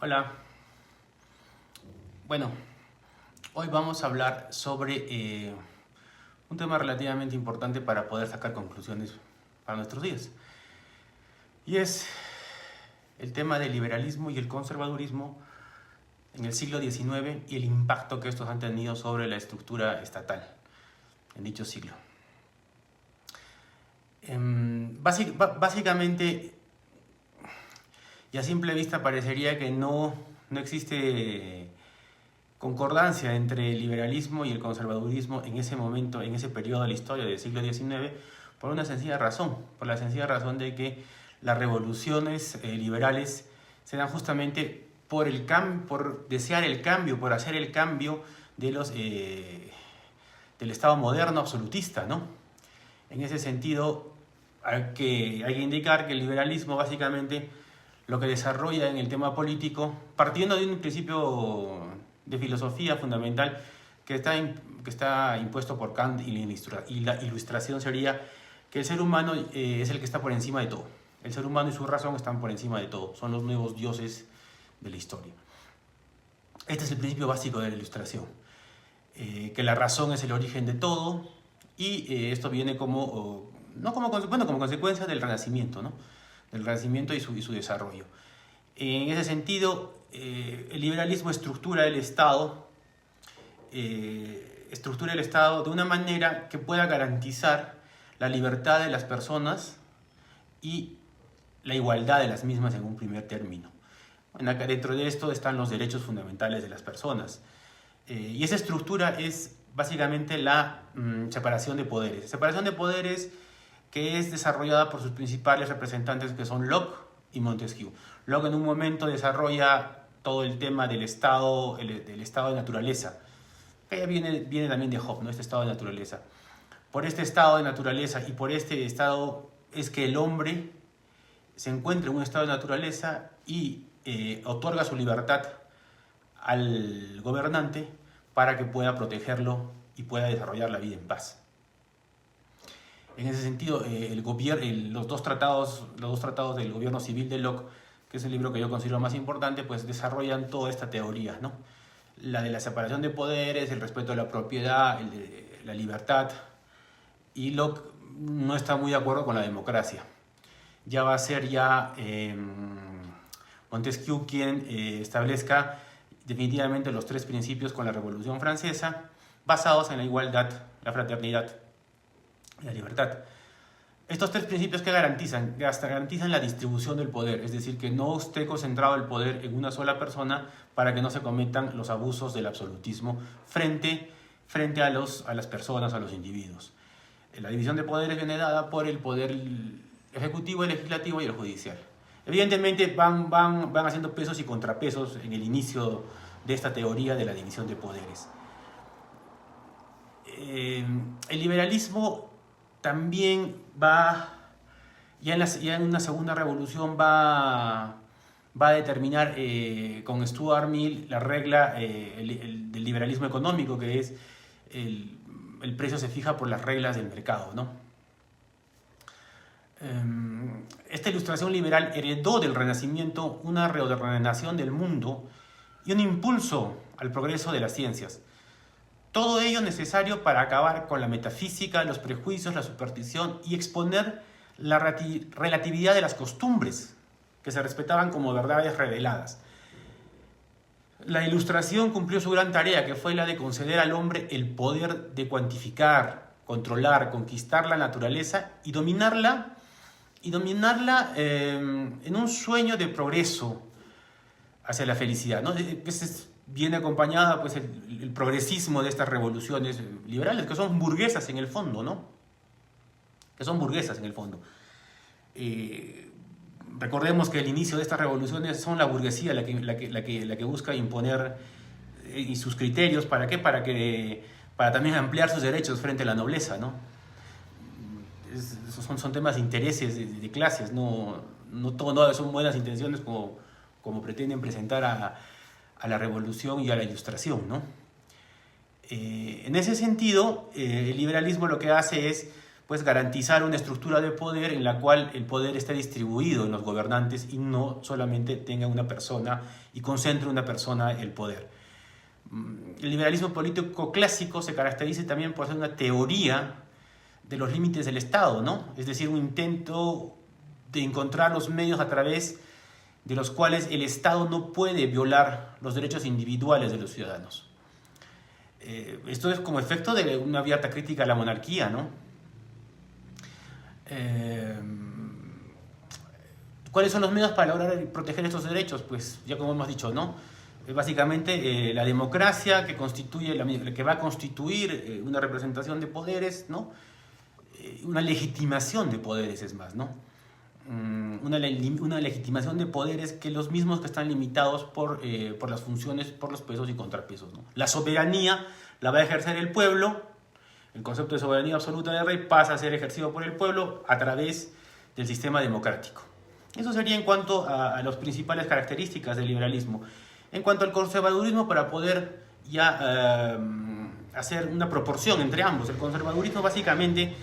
Hola. Bueno, hoy vamos a hablar sobre un tema relativamente importante para poder sacar conclusiones para nuestros días. Y es el tema del liberalismo y el conservadurismo en el siglo XIX y el impacto que estos han tenido sobre la estructura estatal en dicho siglo. Básicamente, y a simple vista parecería que no existe concordancia entre el liberalismo y el conservadurismo en ese momento, en ese periodo de la historia del siglo XIX, por una sencilla razón, por la sencilla razón de que las revoluciones liberales se dan justamente por desear el cambio, por hacer el cambio de del Estado moderno absolutista, ¿no? En ese sentido, hay que indicar que el liberalismo básicamente lo que desarrolla en el tema político, partiendo de un principio de filosofía fundamental que está impuesto por Kant, y la ilustración sería que el ser humano es el que está por encima de todo. El ser humano y su razón están por encima de todo. Son los nuevos dioses de la historia. Este es el principio básico de la ilustración. Que la razón es el origen de todo y esto viene como consecuencia del Renacimiento, ¿no? Del Renacimiento y su desarrollo. En ese sentido, el liberalismo estructura el Estado de una manera que pueda garantizar la libertad de las personas y la igualdad de las mismas en un primer término. Bueno, dentro de esto están los derechos fundamentales de las personas. Y esa estructura es básicamente la separación de poderes. Separación de poderes que es desarrollada por sus principales representantes, que son Locke y Montesquieu. Locke en un momento desarrolla todo el tema del estado de naturaleza, que viene también de Hobbes, ¿no? Este estado de naturaleza. Por este estado de naturaleza y por este estado es que el hombre se encuentra en un estado de naturaleza y otorga su libertad al gobernante para que pueda protegerlo y pueda desarrollar la vida en paz. En ese sentido, los dos tratados del gobierno civil de Locke, que es el libro que yo considero más importante, pues desarrollan toda esta teoría, ¿no? La de la separación de poderes, el respeto a la propiedad, la libertad. Y Locke no está muy de acuerdo con la democracia. Ya va a ser Montesquieu quien establezca definitivamente los tres principios con la Revolución Francesa, basados en la igualdad, la fraternidad y la libertad. Estos tres principios que garantizan la distribución del poder, es decir, que no esté concentrado el poder en una sola persona para que no se cometan los abusos del absolutismo frente a las personas, a los individuos. La división de poderes viene dada por el poder ejecutivo, el legislativo y el judicial. Evidentemente van haciendo pesos y contrapesos en el inicio de esta teoría de la división de poderes. El liberalismo también ya en una segunda revolución va a determinar con Stuart Mill la regla del liberalismo económico, que es el precio se fija por las reglas del mercado, ¿no? Esta ilustración liberal heredó del Renacimiento una reordenación del mundo y un impulso al progreso de las ciencias. Todo ello necesario para acabar con la metafísica, los prejuicios, la superstición y exponer la relatividad de las costumbres que se respetaban como verdades reveladas. La Ilustración cumplió su gran tarea, que fue la de conceder al hombre el poder de cuantificar, controlar, conquistar la naturaleza y dominarla en un sueño de progreso hacia la felicidad, ¿no? Viene acompañada pues, el progresismo de estas revoluciones liberales, que son burguesas en el fondo, ¿no? Recordemos que el inicio de estas revoluciones son la burguesía la que busca imponer y sus criterios. ¿Para qué? Para también ampliar sus derechos frente a la nobleza, ¿no? Son temas de intereses de clases, no son buenas intenciones como pretenden presentar a la revolución y a la ilustración, ¿no? En ese sentido, el liberalismo lo que hace es pues garantizar una estructura de poder en la cual el poder esté distribuido en los gobernantes y no solamente tenga una persona y concentre una persona el poder. El liberalismo político clásico se caracteriza también por ser una teoría de los límites del Estado, ¿no? Es decir, un intento de encontrar los medios a través de los cuales el Estado no puede violar los derechos individuales de los ciudadanos. Esto es como efecto de una abierta crítica a la monarquía, ¿no? ¿Cuáles son los medios para lograr proteger estos derechos? Pues ya como hemos dicho, ¿no? Básicamente la democracia que que va a constituir una representación de poderes, ¿no? Una legitimación de poderes es más, ¿no? Una legitimación de poderes que los mismos que están limitados por las funciones, por los pesos y contrapesos, ¿no? La soberanía la va a ejercer el pueblo. El concepto de soberanía absoluta del rey pasa a ser ejercido por el pueblo a través del sistema democrático. Eso sería en cuanto a las principales características del liberalismo. En cuanto al conservadurismo, para poder ya hacer una proporción entre ambos, el conservadurismo básicamente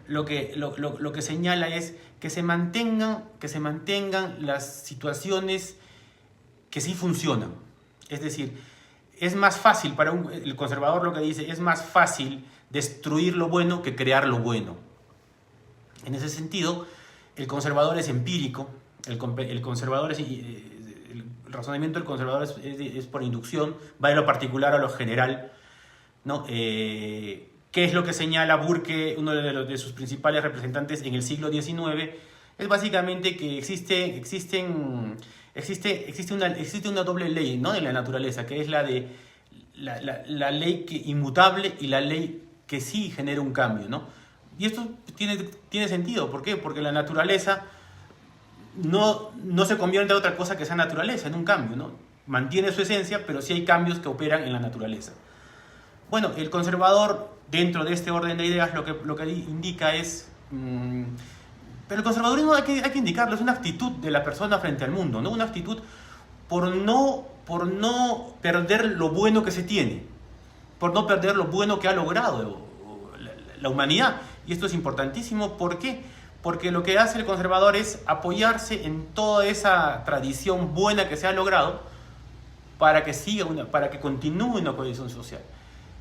lo que señala es que se mantengan las situaciones que sí funcionan. Es decir, es más fácil para el conservador, lo que dice, es más fácil destruir lo bueno que crear lo bueno. En ese sentido, el conservador es empírico, el razonamiento del conservador es por inducción, va de lo particular a lo general, ¿no? ¿Qué es lo que señala Burke, uno de sus principales representantes en el siglo XIX? Es básicamente que existe una doble ley, ¿no?, de la naturaleza, que es la de la ley inmutable y la ley que sí genera un cambio, ¿no? Y esto tiene sentido. ¿Por qué? Porque la naturaleza no se convierte en otra cosa que sea naturaleza, en un cambio, ¿no? Mantiene su esencia, pero sí hay cambios que operan en la naturaleza. Bueno, el conservador, dentro de este orden de ideas, lo que indica es... pero el conservadurismo hay que indicarlo, es una actitud de la persona frente al mundo, ¿no? Una actitud por no perder lo bueno que se tiene, por no perder lo bueno que ha logrado la humanidad. Y esto es importantísimo. ¿Por qué? Porque lo que hace el conservador es apoyarse en toda esa tradición buena que se ha logrado para que continúe una cohesión social.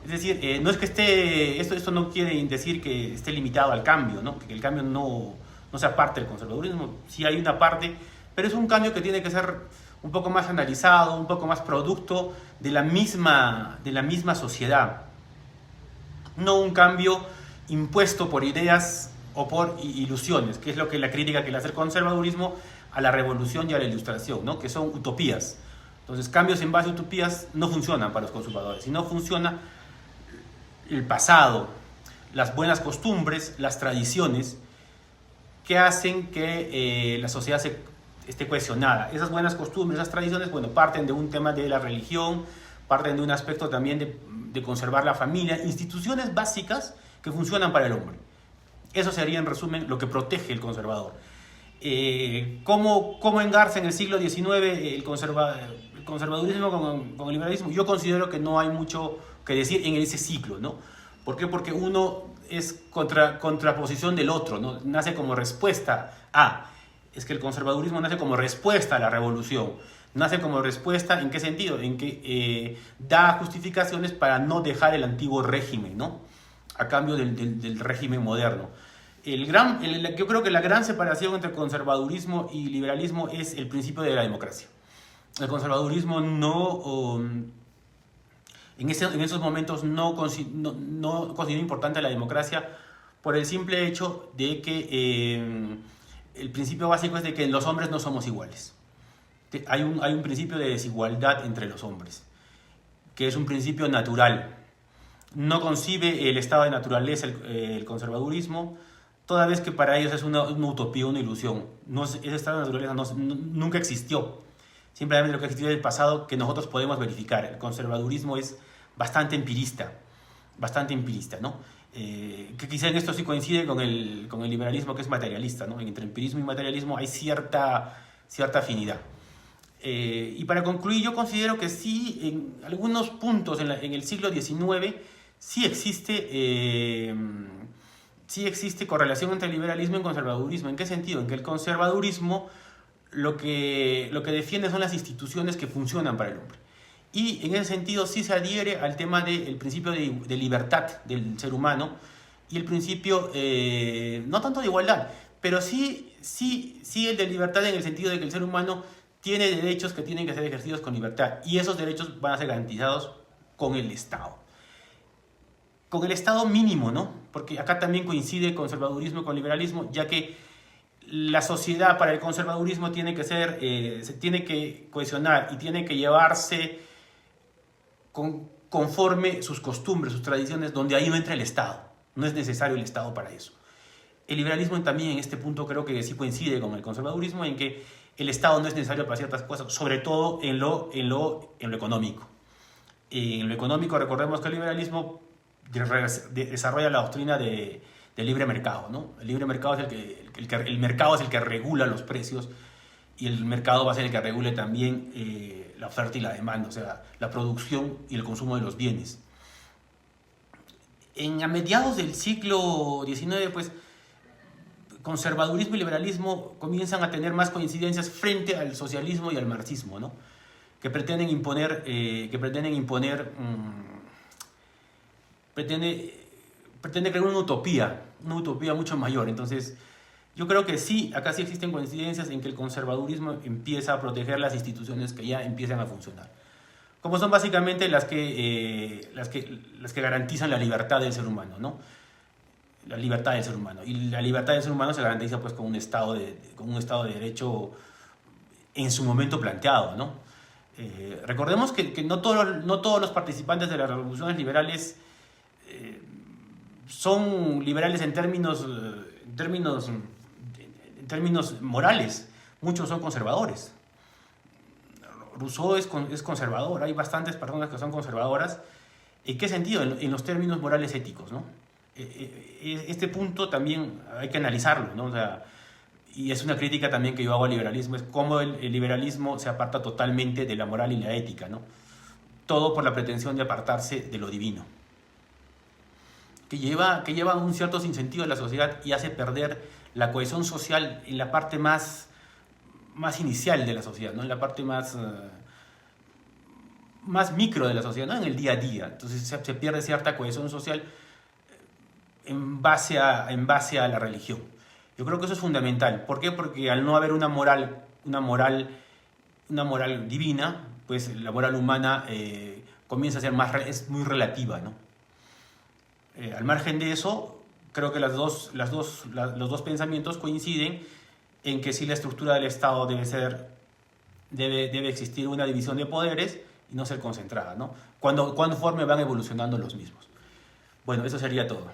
Es decir, no es que esto no quiere decir que esté limitado al cambio, ¿no? Que el cambio no sea parte del conservadurismo. Sí hay una parte, pero es un cambio que tiene que ser un poco más analizado, un poco más producto de la misma sociedad. No un cambio impuesto por ideas o por ilusiones, que es lo que la crítica que le hace el conservadurismo a la revolución y a la ilustración, ¿no? Que son utopías. Entonces, cambios en base a utopías no funcionan para los conservadores. Si no funciona el pasado, las buenas costumbres, las tradiciones que hacen que la sociedad esté cohesionada. Esas buenas costumbres, esas tradiciones, bueno, parten de un tema de la religión, parten de un aspecto también de conservar la familia, instituciones básicas que funcionan para el hombre. Eso sería, en resumen, lo que protege el conservador. ¿Cómo engarza en el siglo XIX el conservadurismo con el liberalismo? Yo considero que no hay mucho que decir en ese ciclo, ¿no? ¿Por qué? Porque uno es contraposición del otro, ¿no? Nace como respuesta a... Es que el conservadurismo nace como respuesta a la revolución. Nace como respuesta, ¿en qué sentido? En que da justificaciones para no dejar el antiguo régimen, ¿no? A cambio del régimen moderno. Yo creo que la gran separación entre conservadurismo y liberalismo es el principio de la democracia. El conservadurismo en esos momentos no considera importante la democracia por el simple hecho de que el principio básico es de que los hombres no somos iguales. Hay un principio de desigualdad entre los hombres, que es un principio natural. No concibe el estado de naturaleza el conservadurismo, toda vez que para ellos es una utopía, una ilusión. Ese estado de naturaleza nunca existió. Simplemente lo que existió en el pasado que nosotros podemos verificar. El conservadurismo es bastante empirista, ¿no? Que quizá en esto sí coincide con el liberalismo, que es materialista, ¿no? Entre empirismo y materialismo hay cierta afinidad. Y para concluir, yo considero que sí, en algunos puntos en el siglo XIX, sí existe sí existe correlación entre liberalismo y conservadurismo. ¿En qué sentido? En que el conservadurismo lo que defiende son las instituciones que funcionan para el hombre. Y en ese sentido sí se adhiere al tema del principio de libertad del ser humano y el principio, no tanto de igualdad, pero sí el de libertad en el sentido de que el ser humano tiene derechos que tienen que ser ejercidos con libertad y esos derechos van a ser garantizados con el Estado. Con el Estado mínimo, ¿no? Porque acá también coincide conservadurismo con liberalismo, ya que la sociedad para el conservadurismo tiene que ser, se tiene que cohesionar y tiene que llevarse conforme sus costumbres, sus tradiciones, donde ahí no entra el Estado. No es necesario el Estado para eso. El liberalismo también en este punto creo que sí coincide con el conservadurismo en que el Estado no es necesario para ciertas cosas, sobre todo en lo económico. En lo económico recordemos que el liberalismo desarrolla la doctrina del libre mercado, ¿no? El libre mercado es el mercado es el que regula los precios y el mercado va a ser el que regule también la oferta y la demanda, o sea, la producción y el consumo de los bienes. A mediados del siglo XIX, pues, conservadurismo y liberalismo comienzan a tener más coincidencias frente al socialismo y al marxismo, ¿no? Que pretenden imponer, pretende crear una utopía mucho mayor. Entonces, yo creo que sí, acá sí existen coincidencias en que el conservadurismo empieza a proteger las instituciones que ya empiezan a funcionar, como son básicamente las que garantizan la libertad del ser humano, ¿no? La libertad del ser humano. Y la libertad del ser humano se garantiza pues con un Estado de Derecho en su momento planteado, ¿no? Recordemos que no todos los participantes de las revoluciones liberales son liberales en términos morales. Muchos son conservadores. Rousseau es conservador, hay bastantes personas que son conservadoras. ¿En qué sentido? En los términos morales éticos, ¿no? Este punto también hay que analizarlo, ¿no? O sea, y es una crítica también que yo hago al liberalismo, es cómo el liberalismo se aparta totalmente de la moral y la ética, ¿no? Todo por la pretensión de apartarse de lo divino, que lleva un cierto sinsentido a la sociedad y hace perder la cohesión social en la parte más inicial de la sociedad, ¿no? En la parte más micro de la sociedad, ¿no? En el día a día. Entonces se pierde cierta cohesión social en base a la religión. Yo creo que eso es fundamental. ¿Por qué? Porque al no haber una moral divina, pues la moral humana comienza a ser es muy relativa, ¿no? Al margen de eso, creo que los dos pensamientos coinciden en que sí la estructura del Estado debe existir una división de poderes y no ser concentrada, ¿no? Conforme van evolucionando los mismos. Bueno, eso sería todo.